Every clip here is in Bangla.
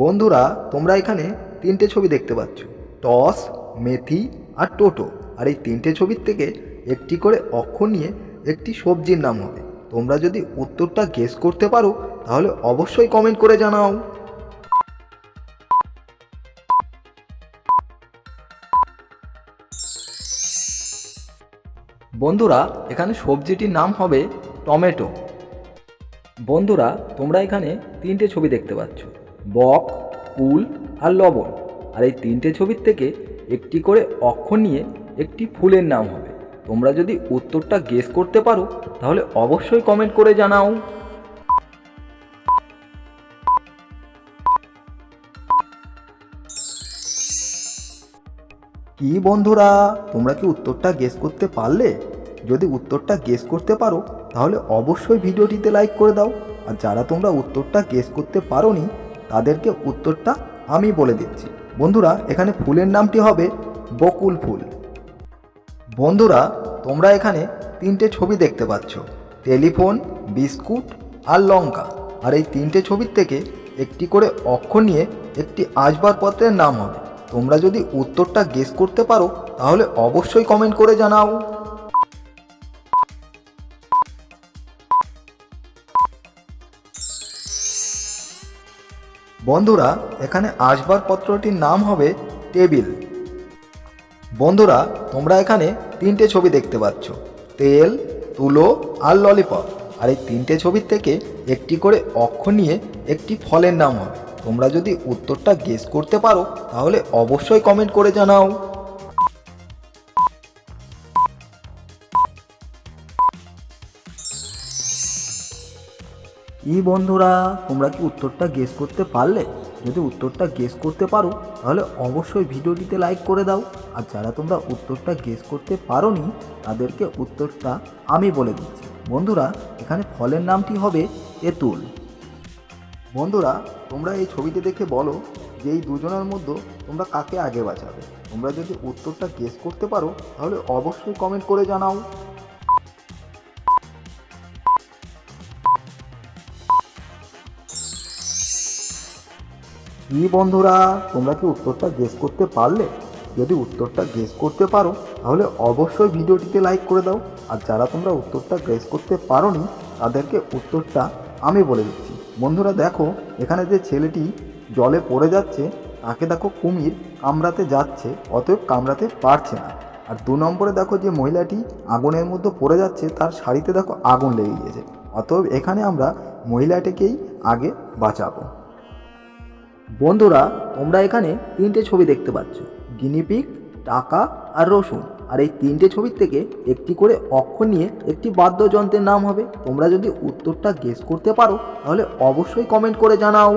বন্ধুরা, তোমরা এখানে তিনটে ছবি দেখতে পাচ্ছ, টস, মেথি আর টোটো। আর এই তিনটে ছবির থেকে একটি করে অক্ষর নিয়ে একটি সবজির নাম হবে। তোমরা যদি উত্তরটা গেস করতে পারো তাহলে অবশ্যই কমেন্ট করে জানাও। বন্ধুরা, এখানে সবজিটির নাম হবে টমেটো। বন্ধুরা, তোমরা এখানে তিনটে ছবি দেখতে পাচ্ছ, বক, কুল আর লবণ। আর এই তিনটে ছবির থেকে একটি করে অক্ষর নিয়ে একটি ফুলের নাম হবে। তোমরা যদি উত্তরটা গেস করতে পারো তাহলে অবশ্যই কমেন্ট করে জানাও। কি বন্ধুরা, তোমরা কি উত্তরটা গেস করতে পারলে? যদি উত্তরটা গেস করতে পারো তাহলে অবশ্যই ভিডিওটিতে লাইক করে দাও। আর যারা তোমরা উত্তরটা গেস করতে পারোনি তাদেরকে উত্তরটা আমি বলে দিচ্ছি। বন্ধুরা, এখানে ফুলের নামটি হবে বকুল ফুল। বন্ধুরা, তোমরা এখানে তিনটে ছবি দেখতে পাচ্ছ, টেলিফোন, বিস্কুট আর লঙ্কা। আর এই তিনটে ছবির থেকে একটি করে অক্ষর নিয়ে একটি আসবাবপত্রের নাম হবে। তোমরা যদি উত্তরটা গেস করতে পারো তাহলে অবশ্যই কমেন্ট করে জানাও। বন্ধুরা, এখানে আসবাবপত্রটির নাম হবে টেবিল। বন্ধুরা, তোমরা এখানে তিনটে ছবি দেখতে পাচ্ছ, তেল, তুলো আর ললিপপ। আর এই তিনটে ছবির থেকে একটি করে অক্ষর নিয়ে একটি ফলের নাম হবে। তোমরা যদি উত্তরটা গেস করতে পারো তাহলে অবশ্যই কমেন্ট করে জানাও। কি বন্ধুরা, তোমরা কি উত্তরটা গেস করতে পারলে? যদি উত্তরটা গেস করতে পারো তাহলে অবশ্যই ভিডিওটিতে লাইক করে দাও। আর যারা তোমরা উত্তরটা গেস করতে পারোনি তাদেরকে উত্তরটা আমি বলে দিচ্ছি। বন্ধুরা, এখানে ফলের নামটি হবে তেঁতুল। বন্ধুরা, তোমরা এই ছবিটি দেখে বলো যে এই দুজনের মধ্যে তোমরা কাকে আগে বাঁচাবে। তোমরা যদি উত্তরটা গেস করতে পারো তাহলে অবশ্যই কমেন্ট করে জানাও। কি বন্ধুরা, তোমরা কি উত্তরটা গেস করতে পারলে? যদি উত্তরটা গেস করতে পারো তাহলে অবশ্যই ভিডিওটিতে লাইক করে দাও। আর যারা তোমরা উত্তরটা গেস করতে পারোনি তাদেরকে উত্তরটা আমি বলে দিচ্ছি। বন্ধুরা দেখো, এখানে যে ছেলেটি জলে পড়ে যাচ্ছে তাকে দেখো কুমির কামড়াতে যাচ্ছে, অতএব কামড়াতে পারছে না। আর 2 নম্বরে দেখো যে মহিলাটি আগুনের মধ্যে পড়ে যাচ্ছে, তার শাড়িতে দেখো আগুন লেগে গিয়েছে, অতএব এখানে আমরা মহিলাটিকেই আগে বাঁচাবো। বন্ধুরা, তোমরা এখানে তিনটে ছবি দেখতে পাচ্ছ, গিনিপিগ, টাকা আর রসুন। আর এই তিনটে ছবির থেকে একটি করে অক্ষর নিয়ে একটি বাদ্যযন্ত্রের নাম হবে। তোমরা যদি উত্তরটা গেস করতে পারো তাহলে অবশ্যই কমেন্ট করে জানাও।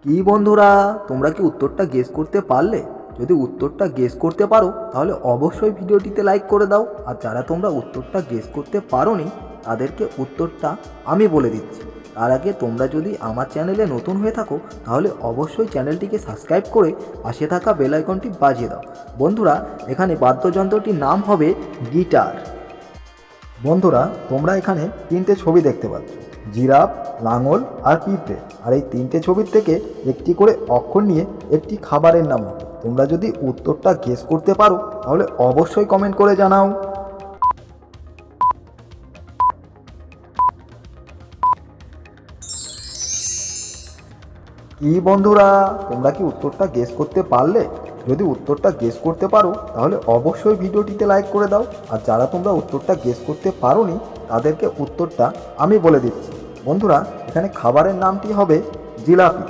কি বন্ধুরা, তোমরা কি উত্তরটা গেস করতে পারলে? যদি উত্তরটা গেস করতে পারো তাহলে অবশ্যই ভিডিওটিতে লাইক করে দাও। আর যারা তোমরা উত্তরটা গেস করতে পারোনি তাদেরকে উত্তরটা আমি বলে দিচ্ছি। তার আগে তোমরা যদি আমার চ্যানেলে নতুন হয়ে থাকো তাহলে অবশ্যই চ্যানেলটিকে সাবস্ক্রাইব করে পাশে থাকা বেল আইকনটি বাজিয়ে দাও। বন্ধুরা, এখানে বাদ্যযন্ত্রটির নাম হবে গিটার। বন্ধুরা, তোমরা এখানে তিনটে ছবি দেখতে পাচ্ছ, জিরাফ, লাঙল আর পিঁপড়ে। আর এই তিনটে ছবির থেকে একটি করে অক্ষর নিয়ে একটি খাবারের নাম হবে। তোমরা যদি উত্তরটা গেস করতে পারো তাহলে অবশ্যই কমেন্ট করে জানাও। কি বন্ধুরা, তোমরা কি উত্তরটা গেস করতে পারলে? যদি উত্তরটা গেস করতে পারো তাহলে অবশ্যই ভিডিওটিতে লাইক করে দাও। আর যারা তোমরা উত্তরটা গেস করতে পারোনি তাদেরকে উত্তরটা আমি বলে দিচ্ছি। বন্ধুরা, এখানে খাবারের নামটি হবে জিলাপি।